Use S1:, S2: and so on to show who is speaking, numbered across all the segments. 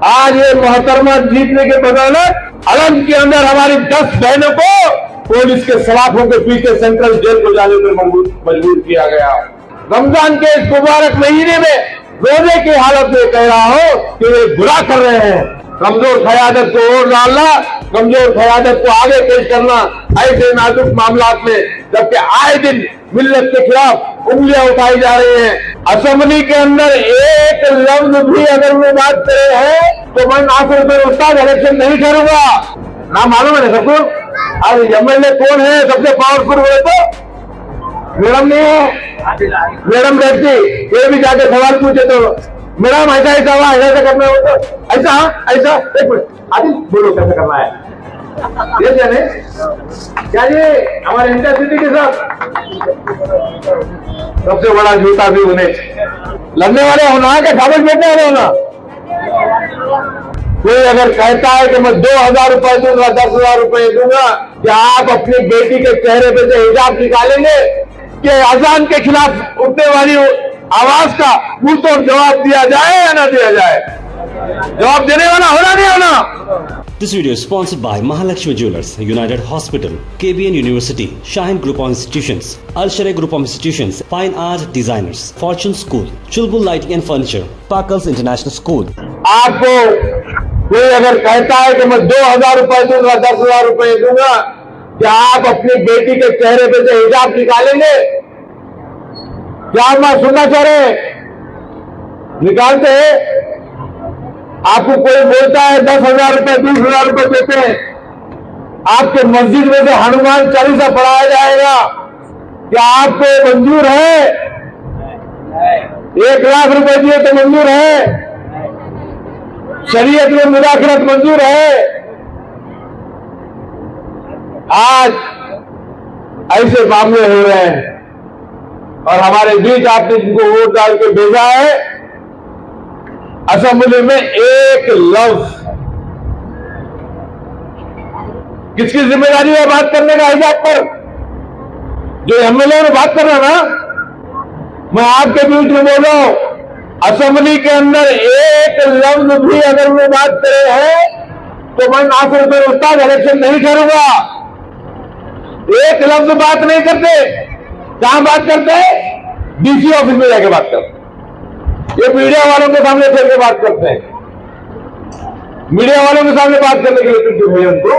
S1: आज ये मोहतरमा जीतने के बदौलत अलग के अंदर हमारी 10 बहनों को पुलिस के सलाखों के पीछे सेंट्रल जेल को जाने पर मजबूर किया गया। रमजान के इस मुबारक महीने में रोजे की हालत में कह रहा हूं कि वे बुरा कर रहे हैं। कमजोर क़यादत को और डालना, कमजोर क़यादत को आगे पेश करना ऐसे नाजुक मामलात में, जबकि आए दिन मिल्लत के खिलाफ उंगलियां उठाई जा रही हैं। असेंबली के अंदर एक लफ्ज भी अगर वो बात करे हैं तो मैं नासिर पर उस्ताद इलेक्शन नहीं करूंगा। ना मालूम है सबको आज एमएलए कौन है सबसे पावरफुल बोले तो मैडम नहीं है, मैडम रहती ये भी जाके सवाल पूछे तो मैडम ऐसा ऐसा हुआ, ऐसा करना हो तो ऐसा ऐसा। एक मिनट आदिल बोलो कैसे करना है ये जाने क्या ये हमारे इंटरसिटी के साथ सबसे बड़ा जूता भी उन्हें लड़ने वाले होना क्या कागज बैठने वाले होना। कोई अगर कहता है कि मैं 2000 रुपए दूंगा 10,000 रुपए दूंगा, क्या आप अपनी बेटी के चेहरे पे से हिजाब निकालेंगे कि अजान के खिलाफ उठने वाली आवाज का मुंह तोड़ जवाब दिया जाए या ना दिया जाए? जवाब देने वाला होना नहीं होना।
S2: This video is sponsored by Mahalakshmi Jewelers, United Hospital, KBN University, Shaheen Group of Institutions, Al Sharai Group of Institutions, Fine Art Designers, Fortune School, Chulbul Lighting and Furniture, Parkles International School.
S1: आपको कोई अगर कहता है कि मैं 2000 रुपए दूंगा 10,000 रुपए दूंगा, क्या आप अपनी बेटी के चेहरे पे से हिजाब निकालेंगे? क्या मैं सुनना चाह रहे निकालते हैं? आपको कोई बोलता है 10,000 रुपए 20,000 रुपए देते हैं, आपके मस्जिद में से हनुमान चालीसा पढ़ाया जाएगा, क्या आपको मंजूर है? 1 लाख रुपए दिए तो मंजूर है? शरीयत में मुदाखलत मंजूर है? आज ऐसे मामले हो रहे हैं और हमारे बीच आपने जिनको वोट डाल के भेजा है, असेंबली में एक लफ्ज किसकी जिम्मेदारी है बात करने का हिजाब पर? जो एमएलए ने बात कर रहा ना, मैं आपके बीच में बोल रहा हूं, असेंबली के अंदर एक लफ्ज भी अगर वो बात करे हैं तो मैं नासिर पर उस्ताद इलेक्शन नहीं करूंगा। एक लफ्ज बात नहीं करते, कहां बात करते हैं? डीसी ऑफिस में जाके बात करते, ये मीडिया वालों के सामने चल के बात करते हैं। मीडिया वालों के सामने बात करने के लिए छुट्टी हुई उनको।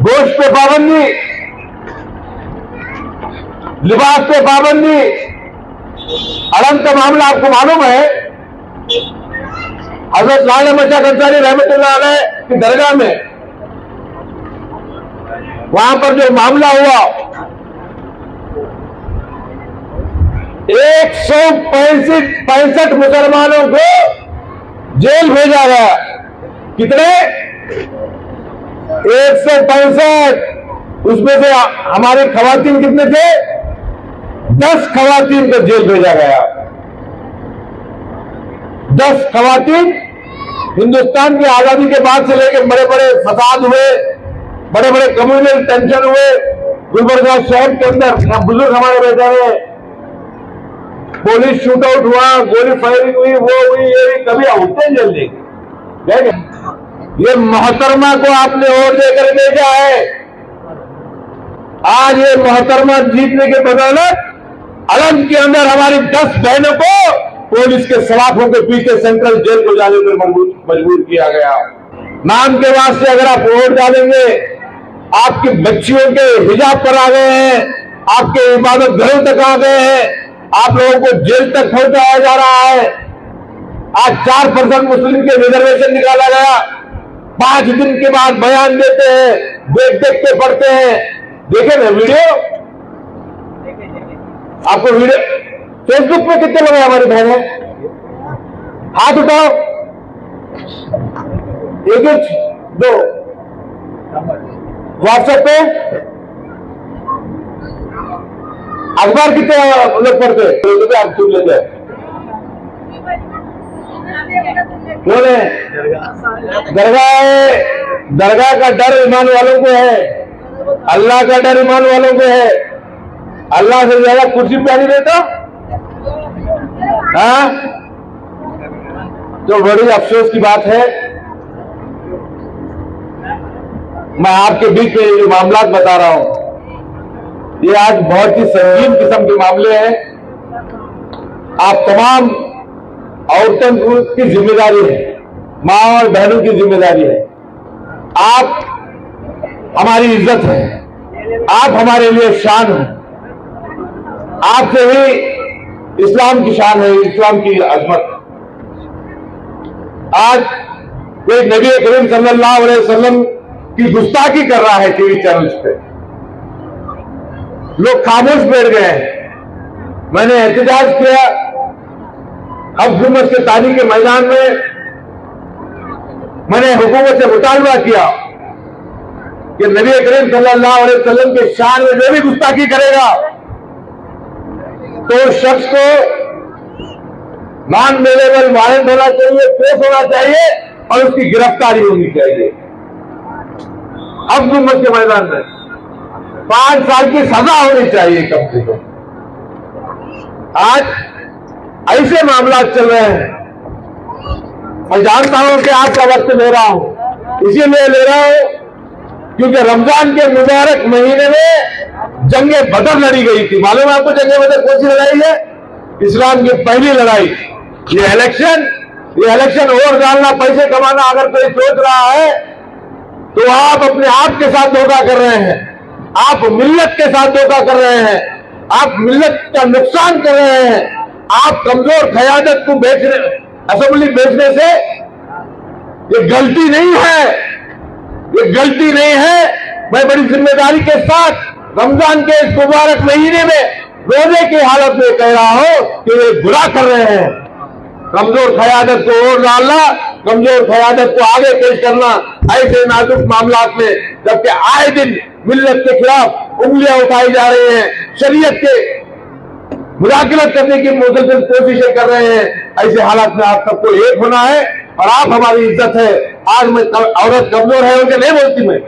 S1: गोश्त पे पाबंदी, लिबास पे पाबंदी, अड़ंग का मामला आपको मालूम है? हजरत लाल मशाक अंसारी रहमतुल्लाह अलैह की दरगाह में वहां पर जो मामला हुआ, 165 मुसलमानों को जेल भेजा गया। कितने? 165। उसमें से हमारे खवातीन कितने थे? 10 खवातीन को जेल भेजा गया। 10 खवातीन हिंदुस्तान की आजादी के बाद से लेकर बड़े बड़े फसाद हुए, बड़े बड़े कम्युनल टेंशन हुए गुलबर्गा शहर के अंदर, बुजुर्ग हमारे बैठे हुए, पुलिस शूटआउट हुआ, गोली फायरिंग हुई, वो हुई, ये हुई, कभी उठते जल्दी। ये मोहतरमा को आपने और देकर भेजा है। आज ये मोहतरमा जीतने के बदौलत अलग के अंदर हमारी 10 बहनों को पुलिस के सलाखों के पीछे सेंट्रल जेल को जाने पर मजबूर किया गया। नाम के वास्ते अगर आप वोट डालेंगे, आपकी बच्चियों के हिजाब पर आ गए हैं, आपके इबादत घरों तक आ गए हैं, आप लोगों को जेल तक पहुंचाया जा रहा है। आज 4% मुस्लिम के रिजर्वेशन निकाला गया, 5 दिन के बाद बयान देते हैं, देख देख के पढ़ते हैं। देखे ना वीडियो, आपको वीडियो फेसबुक पे कितने लोग हैं हमारी बहनें? हाथ उठाओ, 1 2। व्हाट्सएप पे अखबार कितने लोग पढ़ते हैं? आप सुन लेते हैं। बोले दरगाह का डर ईमान वालों को है, अल्लाह का डर ईमान वालों को है। अल्लाह से ज्यादा कुर्सी प्यारी देता? हाँ, जो बड़ी अफसोस की बात है, मैं आपके बीच में ये जो मामला बता रहा हूं, ये आज बहुत ही संगीन किस्म के मामले हैं। आप तमाम औरतों की जिम्मेदारी है, मां और बहनों की जिम्मेदारी है। आप हमारी इज्जत है, आप हमारे लिए शान है। आपसे ही इस्लाम की शान है, इस्लाम की अजमत। आज कोई नबी करीम सल्लल्लाहु अलैहि वसल्लम की गुस्ताखी कर रहा है टीवी चैनल्स पे, लोग खामोश बैठ गए हैं। मैंने एहतजाज किया, हुकूमत के तानी के मैदान में मैंने हुकूमत से मुतालबा किया कि नबी करीम सल्लल्लाहु अलैहि वसल्लम के शान में जो भी गुस्ताखी करेगा तो उस शख्स को नॉन अवेलेबल वारंट होना चाहिए, केस होना चाहिए और उसकी गिरफ्तारी होनी चाहिए। हुकूमत के मैदान में 5 साल की सजा होनी चाहिए कम से कम। आज ऐसे मामला चल रहे हैं। मैं जानता हूं कि आपका वक्त ले रहा हूं, इसीलिए ले रहा हूं क्योंकि रमजान के मुबारक महीने में जंगे बदर लड़ी गई थी। मालूम है आपको जंगे बदर कौन सी लड़ाई है? इस्लाम की पहली लड़ाई। ये इलेक्शन और डालना, पैसे कमाना अगर कोई सोच रहा है तो आप अपने आप के साथ धोखा कर रहे हैं, आप मिल्लत के साथ धोखा कर रहे हैं, आप मिल्लत का नुकसान कर रहे हैं। आप कमजोर क़यादत को असेंबली बेचने से ये गलती नहीं है, ये गलती नहीं है। मैं बड़ी जिम्मेदारी के साथ रमजान के इस मुबारक महीने में रोजे की हालत में कह रहा हूं कि ये बुरा कर रहे हैं। कमजोर क़यादत को और डालना, कमजोर क़यादत को आगे पेश करना ऐसे नाजुक मामलात में, जबकि आए दिन मिल्लत के खिलाफ उंगलियां उठाई जा रही हैं, शरीयत के मुदाखलत करने की मुसलसल कोशिशें कर रहे हैं। ऐसे हालात में आप सबको एक होना है और आप हमारी इज्जत है। आज मैं औरत कमजोर है उनके नहीं बोलती, मैं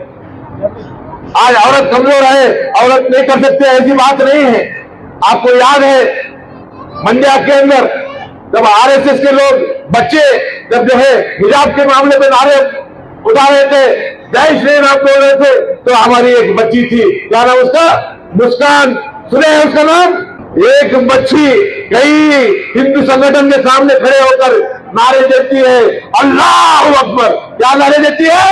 S1: आज औरत कमजोर है, औरत नहीं कर सकते, ऐसी बात नहीं है। आपको याद है मंड्या के अंदर जब आरएसएस के लोग बच्चे जब जो है हिजाब के मामले में नारे उठा रहे थे, जय श्री राम बोल रहे थे, तो हमारी एक बच्ची थी, क्या नाम उसका? मुस्कान, सुने हैं उसका नाम? एक बच्ची कई हिंदू संगठन के सामने खड़े होकर नारे देती है, अल्लाह अकबर। क्या नारे देती है?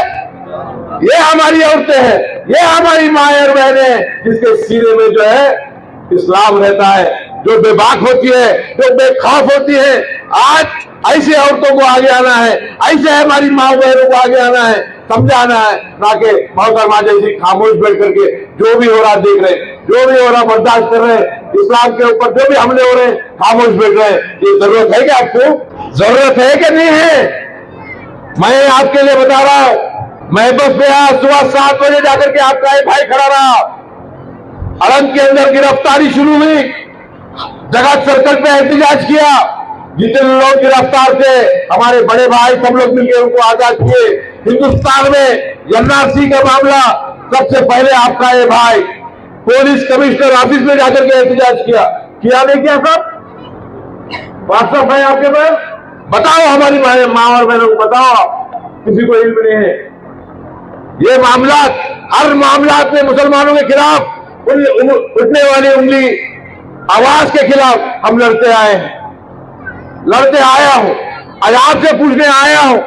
S1: ये हमारी औरतें हैं, ये हमारी माँ और बहनें हैं, जिसके सीने में जो है इस्लाम रहता है, जो बेबाक होती है, जो बेखौफ होती है। आज ऐसे औरतों को आगे आना है, ऐसे हमारी माँ बहनों को आगे आना है, समझाना है, ना कि मोहतरमा जैसी खामोश बैठ करके जो भी हो रहा देख रहे, जो भी हो रहा बर्दाश्त कर रहे, इस्लाम के ऊपर जो भी हमले हो रहे खामोश बैठ रहे। ये जरूरत है क्या? आपको जरूरत है कि नहीं है? मैं आपके लिए बता रहा हूं, मैं बस में आज सुबह 7 बजे जाकर के आपका एक भाई खड़ा रहा, अलंग के अंदर गिरफ्तारी शुरू हुई, जगत सर्कल पे एहतजाज किया, जितने लोग गिरफ्तार थे हमारे बड़े भाई सब लोग मिलकर उनको आजाद किए। हिंदुस्तान में एनआरसी का मामला सबसे पहले आपका ये भाई पुलिस कमिश्नर ऑफिस में जाकर के एहतजाज किया नहीं किया? सब व्हाट्सएप है आपके पास, बताओ हमारी माँ और बहनों को बताओ, किसी को इल्म नहीं है। ये मामला हर मामला में मुसलमानों के खिलाफ उठने वाली उंगली आवाज के खिलाफ हम लड़ते आए हैं, लड़ते आया हूं। आज आपसे पूछने आया हूं,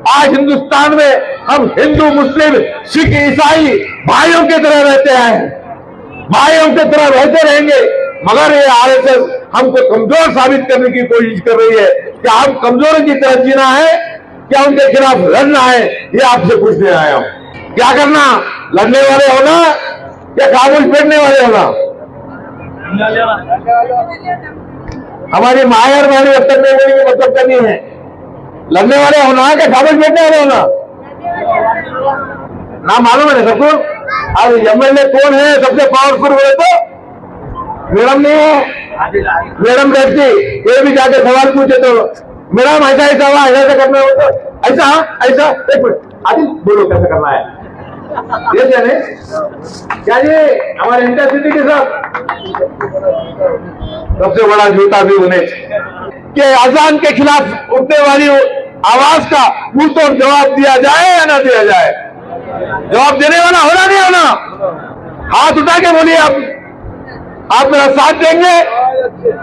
S1: आज हिंदुस्तान में हम हिंदू मुस्लिम सिख ईसाई भाइयों की तरह रहते आए हैं, भाइयों की तरह रहते रहेंगे। मगर ये आरएसएस हमको कमजोर साबित करने की कोशिश कर रही है। क्या हम कमजोरी की तरह जीना है, क्या उनके खिलाफ लड़ना है? ये आपसे पूछने आया हूं। क्या करना? लड़ने वाले होना या खामोश बैठने वाले होना? हमारी माया और बहनी जब तक नहीं बोलेंगे मतलब करनी है, लड़ने वाले होना क्या खामोश बैठने वाले होना? ना मालूम है ना सबको? अब एमएलए कौन है सबसे पावरफुल? बोले तो मैडम नहीं है, मैडम बैठती, ये भी जाके सवाल पूछे तो मैडम ऐसा ऐसा हुआ, ऐसा करना हो तो ऐसा, ऐसा। एक मिनट आदि बोलो कैसे करना है, ये जाने क्या ये हमारे इंटरसिटी के साथ सबसे बड़ा झूठा भी उन्हें कि अजान के खिलाफ उठने वाली आवाज का मुंह तोड़ जवाब दिया जाए या ना दिया जाए? जवाब देने वाला होना नहीं होना? हाथ उठा के बोलिए आप मेरा साथ देंगे?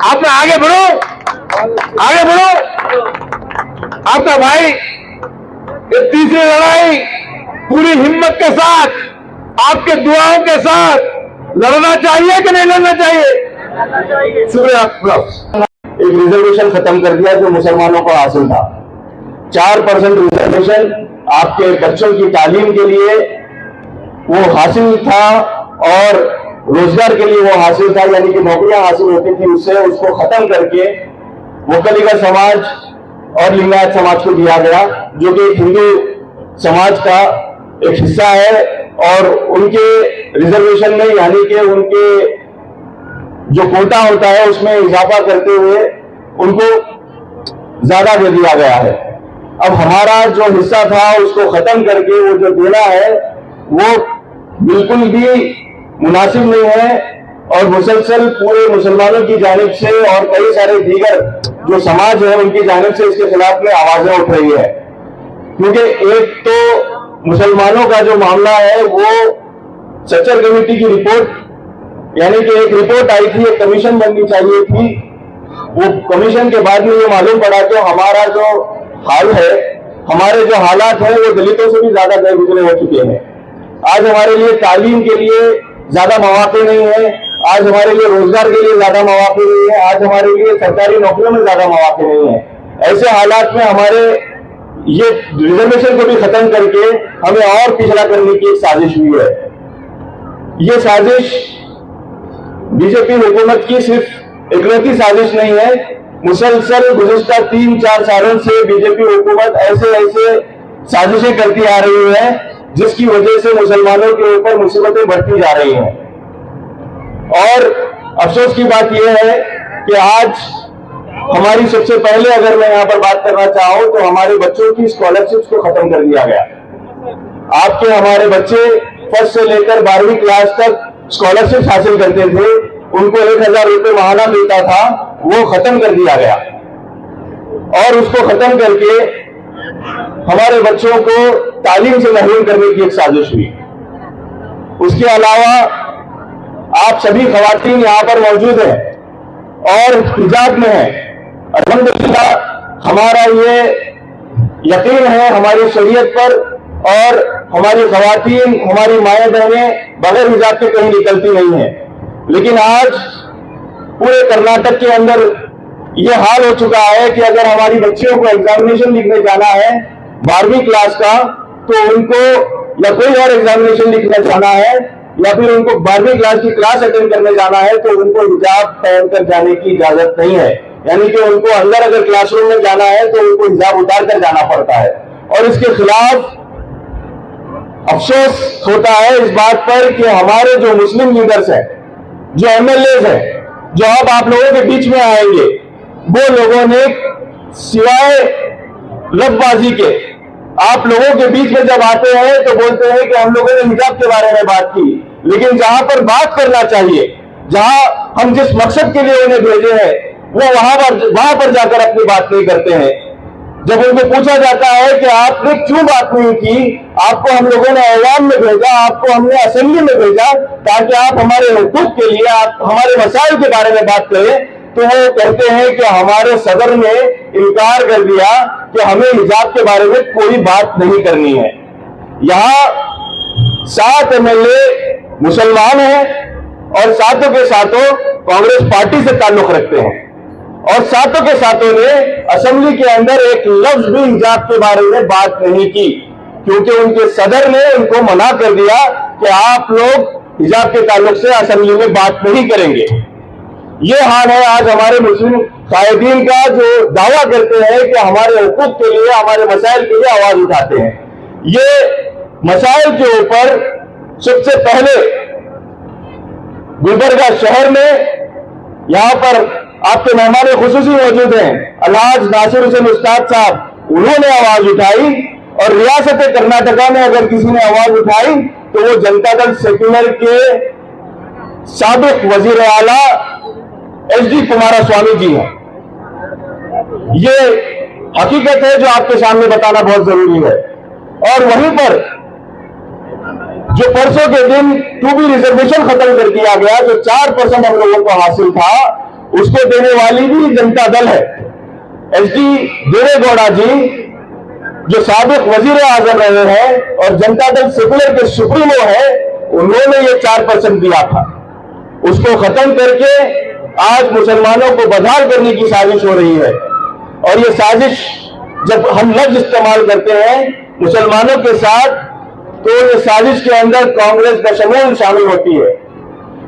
S1: आप में आगे बढ़ो, आगे बढ़ो। आपका भाई ये तीसरी लड़ाई पूरी हिम्मत के साथ, आपके दुआओं के साथ लड़ना चाहिए कि नहीं लड़ना चाहिए? शुक्रिया।
S3: एक रिजर्वेशन खत्म कर दिया जो मुसलमानों को हासिल था। 4% रिजर्वेशन आपके बच्चों की तालीम के लिए वो हासिल था और रोजगार के लिए वो हासिल था, यानी कि नौकरियां हासिल होती थी उससे, उसको खत्म करके वकलीगढ़ समाज और लिंगायत समाज को दिया गया, जो कि हिंदू समाज का एक हिस्सा है। और उनके रिजर्वेशन में यानी कि उनके जो कोटा होता है उसमें इजाफा करते हुए उनको ज्यादा दे दिया गया है। अब हमारा जो हिस्सा था उसको खत्म करके वो जो देना है वो बिल्कुल भी मुनासिब नहीं है और मुसलसल पूरे मुसलमानों की जानिब से और कई सारे दीगर जो समाज है उनकी जानिब से इसके खिलाफ में आवाजें उठ रही है। क्योंकि एक तो मुसलमानों का जो मामला है वो सच्चर कमेटी की रिपोर्ट, यानी कि एक रिपोर्ट आई थी, एक कमीशन बननी चाहिए थी। वो कमीशन के बाद में ये मालूम पड़ा कि हमारा जो हाल है, हमारे जो हालात हैं वो दलितों से भी ज्यादा गए गुजरे हो चुके हैं। आज हमारे लिए तालीम के लिए ज्यादा मौके नहीं है, आज हमारे लिए रोजगार के लिए ज्यादा मौके नहीं है, आज हमारे लिए सरकारी नौकरियों में ज्यादा मौके नहीं है। ऐसे हालात में हमारे ये रिजर्वेशन को भी खत्म करके हमें और पिछड़ा करने की एक साजिश हुई है। ये साजिश बीजेपी हुकूमत की सिर्फ इकलौती साजिश नहीं है, मुसलसल गुज़िश्ता 3-4 सालों से बीजेपी हुकूमत ऐसे साजिशें करती आ रही है जिसकी वजह से मुसलमानों के ऊपर मुसीबतें बढ़ती जा रही हैं। और अफसोस की बात यह है कि आज हमारी सबसे पहले अगर मैं यहां पर बात करना चाहूं तो हमारे बच्चों की स्कॉलरशिप्स को खत्म कर दिया गया। आपके हमारे बच्चे फर्स्ट से लेकर 12वीं क्लास तक स्कॉलरशिप हासिल करते थे, उनको 1000 रुपये महाना मिलता था, वो खत्म कर दिया गया। और उसको खत्म करके हमारे बच्चों को तालीम से महरूम करने की एक साजिश हुई। उसके अलावा आप सभी खवातीन यहां पर मौजूद हैं और हिजाब में हैं। अल्हम्दुलिल्लाह हमारा ये यकीन है हमारी शरीयत पर और हमारी खवातीन, हमारी माएँ बहनें बगैर हिजाब के कहीं निकलती नहीं है। लेकिन आज पूरे कर्नाटक के अंदर ये हाल हो चुका है कि अगर हमारी बच्चियों को एग्जामिनेशन लिखने जाना है 12वीं क्लास का, तो उनको या कोई और एग्जामिनेशन लिखने जाना है या फिर उनको 12वीं क्लास की क्लास अटेंड करने जाना है तो उनको हिजाब पहनकर जाने की इजाजत नहीं है। यानी कि उनको अंदर अगर क्लासरूम में जाना है तो उनको हिजाब उतार कर जाना पड़ता है। और इसके खिलाफ अफसोस होता है इस बात पर कि हमारे जो मुस्लिम लीडर्स हैं, जो एमएलए हैं, जो अब आप लोगों के बीच में आएंगे, वो लोगों ने सिवाय लफबाजी के आप लोगों के बीच में जब आते हैं तो बोलते हैं कि हम लोगों ने हिजाब के बारे में बात की, लेकिन जहां पर बात करना चाहिए, जहां हम जिस मकसद के लिए उन्हें भेजे हैं, वो वहां पर जाकर अपनी बात नहीं करते हैं। जब उनको पूछा जाता है कि आपने क्यों बात नहीं की, आपको हम लोगों ने ऐवान में भेजा, आपको हमने असेंबली में भेजा ताकि आप हमारे हुकूक के लिए, आप हमारे मसाइल के बारे में बात करें, तो वो कहते हैं कि हमारे सदर ने इनकार कर दिया कि हमें हिजाब के बारे में कोई बात नहीं करनी है। यहाँ 7 एमएलए मुसलमान हैं और सातों के सातों कांग्रेस पार्टी से ताल्लुक रखते हैं और सातों के सातों ने असेंबली के अंदर एक लफ्ज भी हिजाब के बारे में बात नहीं की, क्योंकि उनके सदर ने उनको मना कर दिया कि आप लोग हिजाब के ताल्लुक से असेंबली में बात नहीं करेंगे। ये हाल है आज हमारे मुस्लिम कायदीन का, जो दावा करते हैं कि हमारे हुकूक के लिए, हमारे मसाइल के लिए आवाज उठाते हैं। ये मसाइल के ऊपर सबसे पहले गुलबर्गा शहर में यहां पर आपके मेहमान खुसूसी मौजूद हैं अलहाज नासिर हुसैन उस्ताद साहब, उन्होंने आवाज उठाई। और रियासत कर्नाटका में अगर किसी ने आवाज उठाई तो वो जनता दल सेक्युलर के साबिक वजीर आला HD कुमारस्वामी जी हैं। ये हकीकत है जो आपके सामने बताना बहुत जरूरी है। और वहीं पर जो परसों के दिन 2B रिजर्वेशन खत्म कर दिया गया, जो 4% हम लोगों को हासिल था, उसको देने वाली भी जनता दल है। एसडी देवेगौड़ा जी जो साबिक वजीर आजम रहे हैं और जनता दल सेकुलर के सुप्रीमो है, उन्होंने ये 4% दिया था। उसको खत्म करके आज मुसलमानों को बदहाल करने की साजिश हो रही है। और ये साजिश जब हम लफ्ज इस्तेमाल करते हैं मुसलमानों के साथ, तो ये साजिश के अंदर कांग्रेस बशमूल शामिल होती है।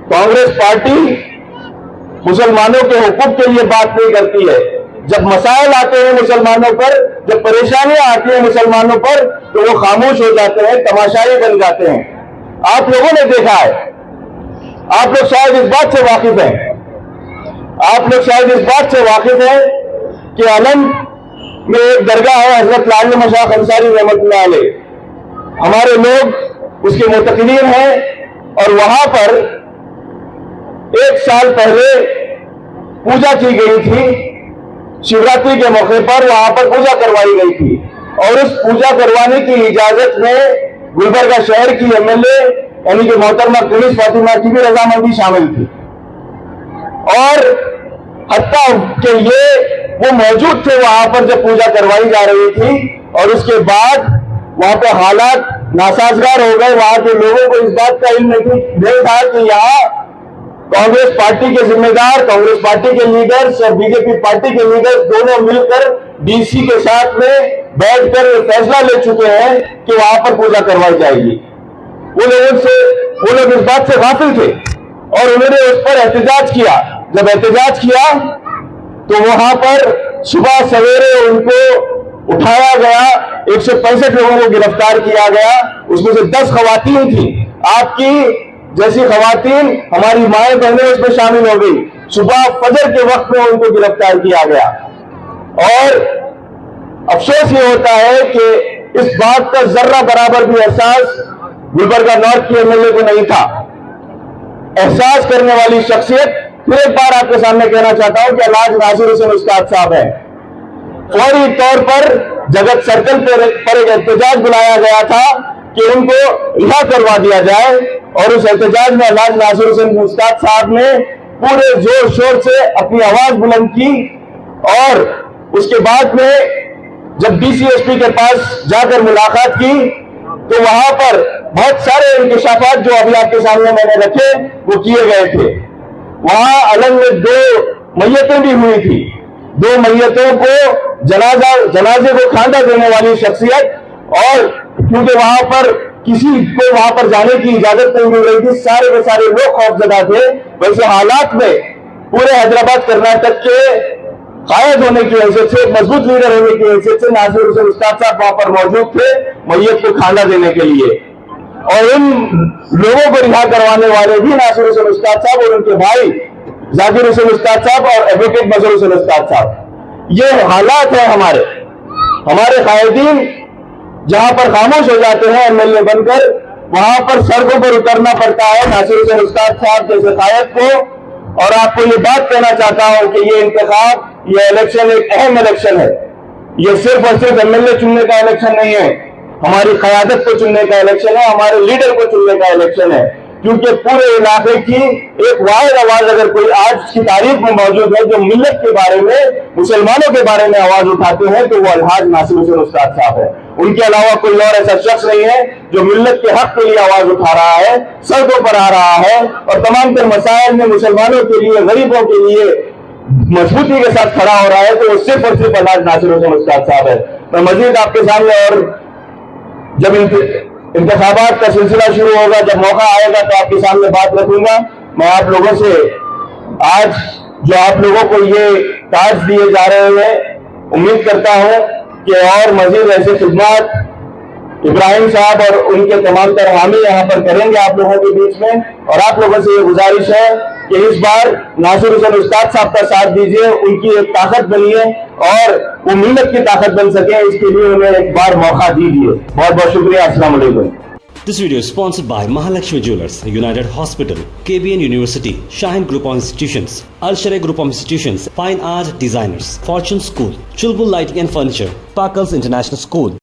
S3: कांग्रेस पार्टी मुसलमानों के हुकूक के लिए बात नहीं करती है। जब मसाइल आते हैं मुसलमानों पर, जब परेशानियां आती हैं मुसलमानों पर, तो वो खामोश हो जाते हैं, तमाशाई बन जाते हैं। आप लोगों ने देखा है, आप लोग शायद इस बात से वाकिफ हैं, आप लोग शायद इस बात से वाकिफ हैं कि अलम में एक दरगाह है हजरत लाल मशाख अंसारी रहमतुल्लाह अलैह। हमारे लोग उसके मुतक़िदीन हैं और वहां पर 1 साल पहले पूजा की गई थी। शिवरात्रि के मौके पर वहां पर पूजा करवाई गई थी और उस पूजा करवाने की इजाजत में गुलबर्गा शहर की एमएलए यानी कि मोहतरमा कनीज फातिमा की भी रजामंदी शामिल थी। और हत्ता कि ये वो मौजूद थे वहां पर जब पूजा करवाई जा रही थी, और उसके बाद वहां पे हालात नासाजगार हो गए। वहां के लोगों को इस बात का इल्म नहीं था कि यहाँ कांग्रेस पार्टी के जिम्मेदार, कांग्रेस पार्टी के लीडर्स और बीजेपी पार्टी के लीडर्स दोनों मिलकर डीसी के साथ में बैठकर फैसला ले चुके हैं कि वहां पर पूजा करवाई जाएगी। वो लोग इस बात से गाफिल थे और उन्होंने उस पर एहतजाज किया। जब एहतजाज किया तो वहां पर सुबह सवेरे उनको उठाया गया, 165 लोगों को गिरफ्तार किया गया। उसमें से 10 खवातीन थी, आपकी जैसी खवातीन हमारी माएं बहनें उसमें शामिल हो गई। सुबह फजर के वक्त में उनको गिरफ्तार किया गया। और अफसोस ये होता है कि इस बात का जर्रा बराबर भी एहसास गुलबर्गा नॉर्थ के एमएलए को नहीं था। एहसास करने वाली शख्सियत फिर एक बार आपके सामने कहना चाहता हूं कि अल्लाज नासिर हुसैन उस्ताद साहब है। फौरी तौर पर जगत सर्कल पर एक एहतजाज बुलाया गया था कि उनको रिहा करवा दिया जाए, और उस एहतजाज में अल्लाज नासिर हुसैन उस्ताद साहब ने पूरे जोर शोर से अपनी आवाज बुलंद की। और उसके बाद में जब डीसीएसपी के पास जाकर मुलाकात की तो वहां पर बहुत सारे इंकशाफात जो अभी आपके सामने मैंने रखे वो किए गए थे। वहां अलग में 2 मैयतें भी हुई थी। 2 मैयतों को जनाजे को खांदा देने वाली शख्सियत, और क्योंकि वहां पर किसी को वहां पर जाने की इजाजत नहीं मिल रही थी, सारे के सारे लोग खौफजदा थे। वैसे हालात में पूरे हैदराबाद कर्नाटक के कायद होने की हैसियत से, मजबूत लीडर होने की हैसियत से नासिर हुसैन उस्ताद साहब वहां पर मौजूद थे मैयत को खाना देने के लिए। और इन लोगों को रिहा करवाने वाले भी नासिर हुसैन उस्ताद साहब और उनके भाई जाकिर हुसैन उस्ताद साहब और एडवोकेट मजहर हुसैन उस्ताद साहब। ये हालात है हमारे कायदीन जहां पर खामोश हो जाते हैं एमएलए बनकर, वहां पर सड़कों पर उतरना पड़ता है नासिर हुसैन उस्ताद साहब जैसे कायद को। और आपको ये बात कहना चाहता हूं कि ये इंतखाब, ये इलेक्शन एक अहम इलेक्शन है। ये सिर्फ और सिर्फ एमएलए चुनने का इलेक्शन नहीं है, हमारी क़यादत को चुनने का इलेक्शन है, हमारे लीडर को चुनने का इलेक्शन है। क्योंकि पूरे इलाके की एक वाहिद आवाज अगर कोई आज की तारीख में मौजूद है जो मिल्लत के बारे में, मुसलमानों के बारे में आवाज उठाते हैं, तो वो अलहाज नासिर हुसैन उस्ताद साहब है। उनके अलावा कोई और ऐसा शख्स नहीं है जो मिल्लत के हक के लिए आवाज उठा रहा है, सड़कों पर आ रहा है और तमाम तर मसाइल में मुसलमानों के लिए, गरीबों के लिए मजबूती के साथ खड़ा हो रहा है, तो वो सिर्फ और सिर्फ अलहाज नासिर हुसैन उस्ताद साहब है। मैं मजीद आपके सामने, और जब इंतखाबात का सिलसिला शुरू होगा, जब मौका आएगा तो आपके सामने बात रखूंगा। मैं आप लोगों से आज जो आप लोगों को ये ताज दिए जा रहे हैं, उम्मीद करता हूं कि और मजीद ऐसे खिदमत इब्राहिम साहब और उनके तमाम तर हामी यहाँ पर करेंगे आप लोगों के बीच में। और आप लोगों से ये गुजारिश है कि इस बार नासिर हुसैन उस्ताद साहब का साथ दीजिए, उनकी एक ताकत बनिए और वो मिल्लत की ताकत बन सके, इसके लिए उन्हें एक बार मौका दीजिए। बहुत बहुत शुक्रिया। अस्सलाम वालेकुम।
S2: This video is sponsored by Mahalakshmi Jewelers, United Hospital, KBN University, Shine Group of Institutions, Al Sharai Group of Institutions, Fine Art Designers, Fortune School, Chulbul Lighting and Furniture, Parkers International School.